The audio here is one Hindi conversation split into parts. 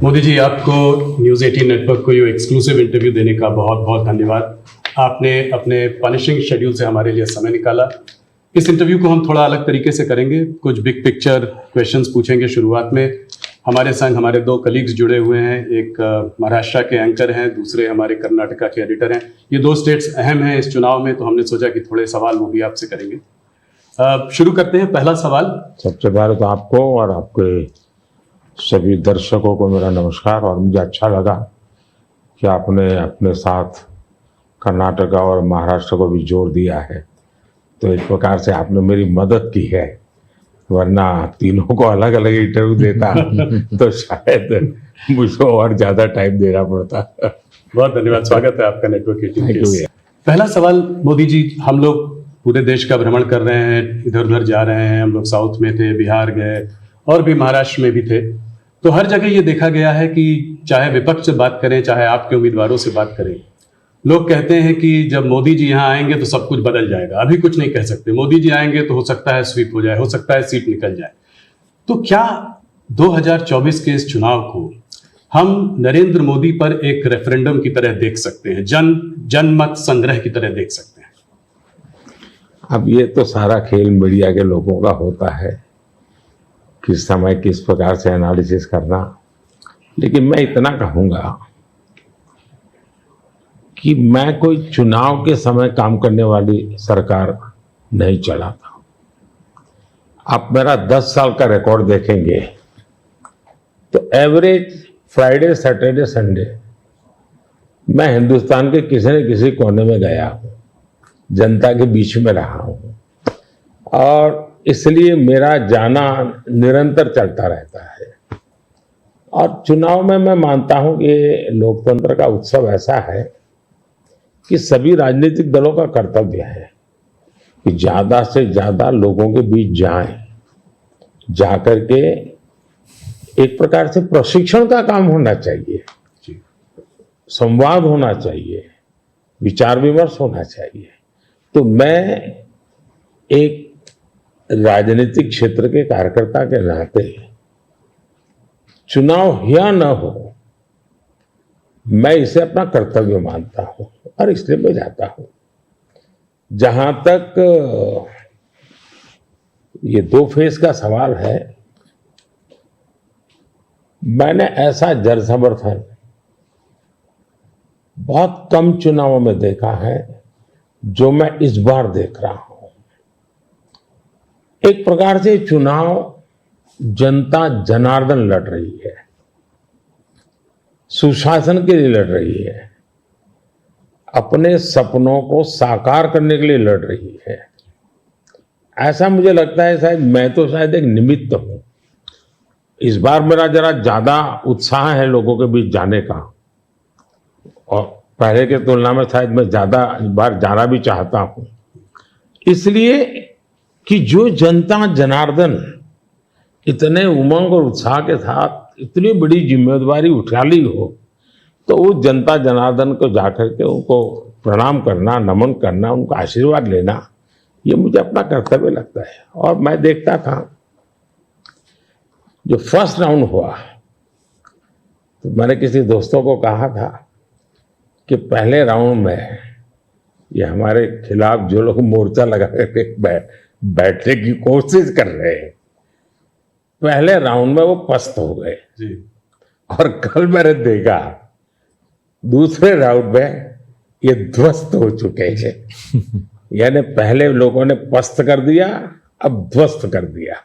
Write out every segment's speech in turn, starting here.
मोदी जी, आपको न्यूज़ 18 नेटवर्क को ये एक्सक्लूसिव इंटरव्यू देने का बहुत बहुत धन्यवाद। आपने अपने पनिशिंग शेड्यूल से हमारे लिए समय निकाला। इस इंटरव्यू को हम थोड़ा अलग तरीके से करेंगे, कुछ बिग पिक्चर क्वेश्चंस पूछेंगे। शुरुआत में हमारे संग हमारे दो कलीग्स जुड़े हुए हैं, एक महाराष्ट्र के एंकर हैं, दूसरे हमारे कर्नाटका के एडिटर हैं। ये दो स्टेट्स अहम हैं इस चुनाव में, तो हमने सोचा कि थोड़े सवाल वो भी आपसे करेंगे। शुरू करते हैं। पहला सवाल। सबसे पहले तो आपको और आपके सभी दर्शकों को मेरा नमस्कार। और मुझे अच्छा लगा कि आपने अपने साथ कर्नाटका और महाराष्ट्र को भी जोड़ दिया है, तो एक प्रकार से आपने मेरी मदद की है, वरना तीनों को अलग अलग इंटरव्यू देता तो शायद मुझको और ज़्यादा टाइम देना पड़ता। बहुत धन्यवाद, स्वागत है आपका नेटवर्क 18 के। पहला सवाल मोदी जी, हम लोग पूरे देश का भ्रमण कर रहे हैं, इधर उधर जा रहे हैं। हम लोग साउथ में थे, बिहार गए और भी महाराष्ट्र में भी थे। तो हर जगह ये देखा गया है कि चाहे विपक्ष से बात करें, चाहे आपके उम्मीदवारों से बात करें, लोग कहते हैं कि जब मोदी जी यहाँ आएंगे तो सब कुछ बदल जाएगा। अभी कुछ नहीं कह सकते, मोदी जी आएंगे तो हो सकता है स्वीप हो जाए, हो सकता है सीट निकल जाए। तो क्या 2024 के इस चुनाव को हम नरेंद्र मोदी पर एक रेफरेंडम की तरह देख सकते हैं, जनमत संग्रह की तरह देख सकते हैं? अब ये तो सारा खेल मीडिया के लोगों का होता है, किस समय किस प्रकार से एनालिसिस करना। लेकिन मैं इतना कहूँगा कि मैं कोई चुनाव के समय काम करने वाली सरकार नहीं चलाता। आप मेरा 10 साल का रिकॉर्ड देखेंगे तो एवरेज फ्राइडे, सैटरडे, संडे मैं हिंदुस्तान के किसी न किसी कोने में गया हूँ, जनता के बीच में रहा हूँ, और इसलिए मेरा जाना निरंतर चलता रहता है। और चुनाव में मैं मानता हूँ कि लोकतंत्र का उत्सव ऐसा है कि सभी राजनीतिक दलों का कर्तव्य है कि ज़्यादा से ज़्यादा लोगों के बीच जाएं, जाकर के एक प्रकार से प्रशिक्षण का काम होना चाहिए, संवाद होना चाहिए, विचार विमर्श होना चाहिए। तो मैं एक राजनीतिक क्षेत्र के कार्यकर्ता के नाते चुनाव या न हो, मैं इसे अपना कर्तव्य मानता हूं और इसलिए मैं जाता हूं। जहां तक ये 2 फेज का सवाल है, मैंने ऐसा जन समर्थन बहुत कम चुनावों में देखा है जो मैं इस बार देख रहा हूं। एक प्रकार से चुनाव जनता जनार्दन लड़ रही है, सुशासन के लिए लड़ रही है, अपने सपनों को साकार करने के लिए लड़ रही है। ऐसा मुझे लगता है, शायद मैं तो शायद एक निमित्त हूं। इस बार मेरा जरा ज्यादा उत्साह है लोगों के बीच जाने का, और पहले के तुलना में शायद मैं ज्यादा इस बार जाना भी चाहता हूं, इसलिए कि जो जनता जनार्दन इतने उमंग और उत्साह के साथ इतनी बड़ी जिम्मेदारी उठा ली हो, तो उस जनता जनार्दन को जाकर के उनको प्रणाम करना, नमन करना, उनका आशीर्वाद लेना, ये मुझे अपना कर्तव्य लगता है। और मैं देखता था जो फर्स्ट राउंड हुआ, तो मैंने किसी दोस्तों को कहा था कि पहले राउंड में ये हमारे खिलाफ जो लोग मोर्चा लगा करके बैठने की कोशिश कर रहे हैं, पहले राउंड में वो पस्त हो गए जी। और कल मैंने देखा दूसरे राउंड में ये ध्वस्त हो चुके हैं। यानी पहले लोगों ने पस्त कर दिया, अब ध्वस्त कर दिया।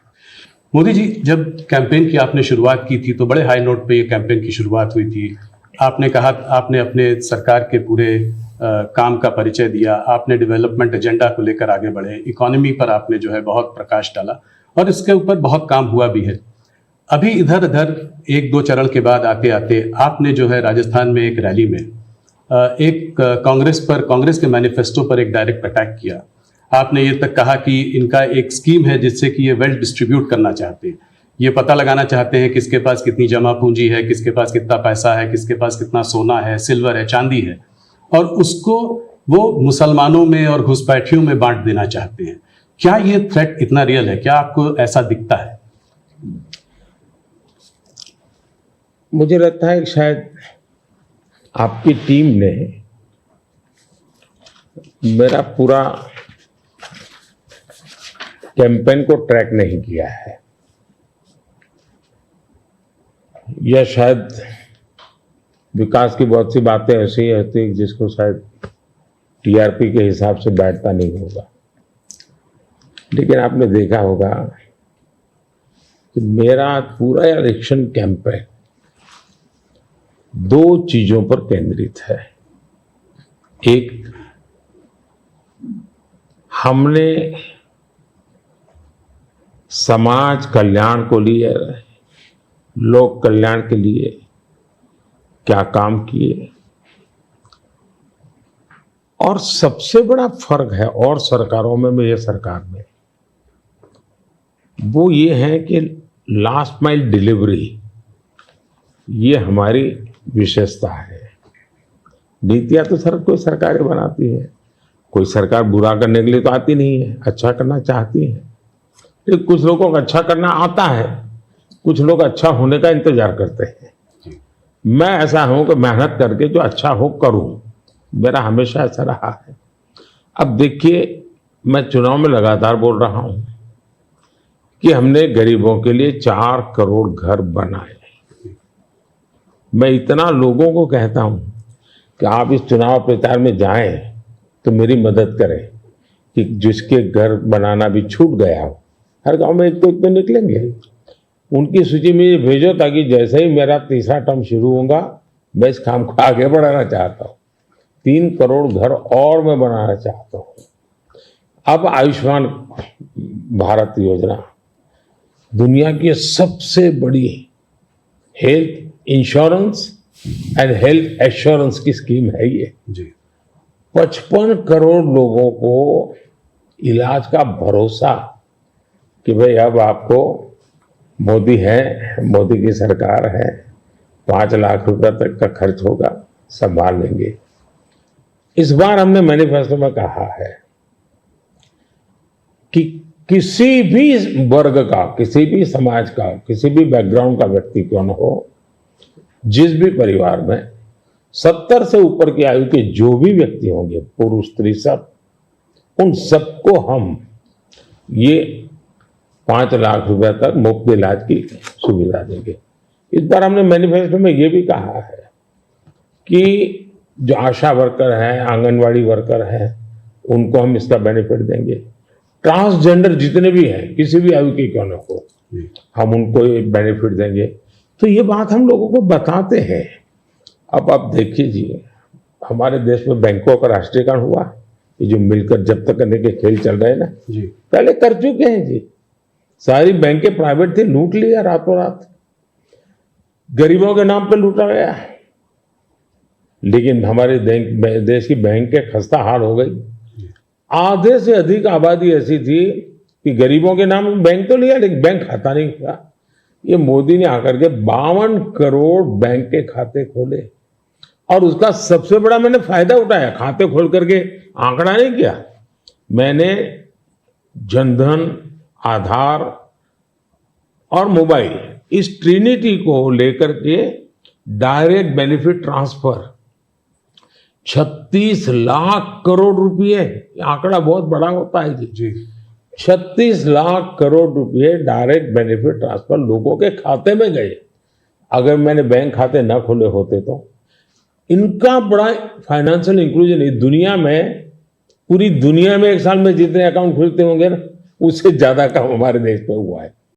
मोदी जी, जब कैंपेन की आपने शुरुआत की थी तो बड़े हाई नोट पे ये कैंपेन की शुरुआत हुई थी। आपने कहा, आपने अपने सरकार के पूरे काम का परिचय दिया, आपने डेवलपमेंट एजेंडा को लेकर आगे बढ़े, इकोनॉमी पर आपने जो है बहुत प्रकाश डाला, और इसके ऊपर बहुत काम हुआ भी है। अभी इधर उधर 1-2 चरण के बाद आते आते आपने जो है राजस्थान में एक रैली में एक कांग्रेस के मैनिफेस्टो पर एक डायरेक्ट अटैक किया। आपने ये तक कहा कि इनका एक स्कीम है जिससे कि ये वेल्थ डिस्ट्रीब्यूट करना चाहते हैं, ये पता लगाना चाहते हैं किसके पास कितनी जमा पूंजी है, किसके पास कितना पैसा है, किसके पास कितना सोना है, सिल्वर है, चांदी है, और उसको वो मुसलमानों में और घुसपैठियों में बांट देना चाहते हैं। क्या ये थ्रेट इतना रियल है? क्या आपको ऐसा दिखता है? मुझे लगता है कि शायद आपकी टीम ने मेरा पूरा कैंपेन को ट्रैक नहीं किया है, या शायद विकास की बहुत सी बातें ऐसी होती जिसको शायद टीआरपी के हिसाब से बैठता नहीं होगा। लेकिन आपने देखा होगा कि मेरा पूरा इलेक्शन कैंपेन दो चीजों पर केंद्रित है। एक, हमने समाज कल्याण को लिए, लोक कल्याण के लिए क्या काम किए, और सबसे बड़ा फर्क है और सरकारों में ये सरकार में, वो ये है कि लास्ट माइल डिलीवरी ये हमारी विशेषता है। नीतियां तो कोई सरकारें बनाती है, कोई सरकार बुरा करने के लिए तो आती नहीं है, अच्छा करना चाहती है। लेकिन कुछ लोगों को अच्छा करना आता है, कुछ लोग अच्छा होने का इंतजार करते हैं। मैं ऐसा हूं कि मेहनत करके जो अच्छा हो करूं, मेरा हमेशा ऐसा रहा है। अब देखिए, मैं चुनाव में लगातार बोल रहा हूं कि हमने गरीबों के लिए 4 करोड़ घर बनाए। मैं इतना लोगों को कहता हूं कि आप इस चुनाव प्रचार में जाएं तो मेरी मदद करें कि जिसके घर बनाना भी छूट गया हो, हर गांव में एक तो निकलेंगे, उनकी सूची में भेजो, ताकि जैसे ही मेरा तीसरा टर्म शुरू होगा मैं इस काम को आगे बढ़ाना चाहता हूं। 3 करोड़ घर और मैं बनाना चाहता हूं। अब आयुष्मान भारत योजना दुनिया की सबसे बड़ी health insurance and health assurance की स्कीम है ये जी। 55 करोड़ लोगों को इलाज का भरोसा कि भाई अब आपको मोदी है, मोदी की सरकार है, 5 लाख रुपए तक का खर्च होगा, संभाल लेंगे। इस बार हमने मैनिफेस्टो में कहा है कि किसी भी वर्ग का, किसी भी समाज का, किसी भी बैकग्राउंड का व्यक्ति क्यों न हो, जिस भी परिवार में 70 से ऊपर की आयु के जो भी व्यक्ति होंगे, पुरुष स्त्री सब, उन सबको हम ये 5 लाख रुपए तक मुफ्त इलाज की सुविधा देंगे। इस बार हमने मैनिफेस्टो में ये भी कहा है कि जो आशा वर्कर हैं, आंगनवाड़ी वर्कर हैं, उनको हम इसका बेनिफिट देंगे। ट्रांसजेंडर जितने भी हैं, किसी भी आयु के क्यों न हो, हम उनको ये बेनिफिट देंगे। तो ये बात हम लोगों को बताते हैं। अब आप देखिए जी, हमारे देश में बैंकों का राष्ट्रीयकरण हुआ, ये जो मिलकर जब्त करने के खेल चल रहे हैं ना जी, पहले कर चुके हैं जी। सारी बैंकें प्राइवेट थी, लूट लिया रातों रात, गरीबों के नाम पे लूटा गया। लेकिन हमारे देश की बैंकें खस्ता हाल हो गई। आधे से अधिक आबादी ऐसी थी कि गरीबों के नाम बैंक तो लिया, लेकिन बैंक खाता नहीं था। ये मोदी ने आकर के 52 करोड़ बैंक के खाते खोले, और उसका सबसे बड़ा मैंने फायदा उठाया। खाते खोल करके आंकड़ा नहीं किया मैंने, जनधन, आधार और मोबाइल, इस ट्रिनिटी को लेकर के direct benefit transfer 36 lakh crore रुपए, आंकड़ा बहुत बड़ा होता है जी। 36 लाख करोड़ रुपए डायरेक्ट बेनिफिट ट्रांसफर लोगों के खाते में गए। अगर मैंने बैंक खाते ना खोले होते तो इनका बड़ा फाइनेंशियल इंक्लूजन दुनिया में, पूरी दुनिया में एक साल में जितने अकाउंट खुलते होंगे ना, उससे ज्यादा काम हमारे देश में हुआ है।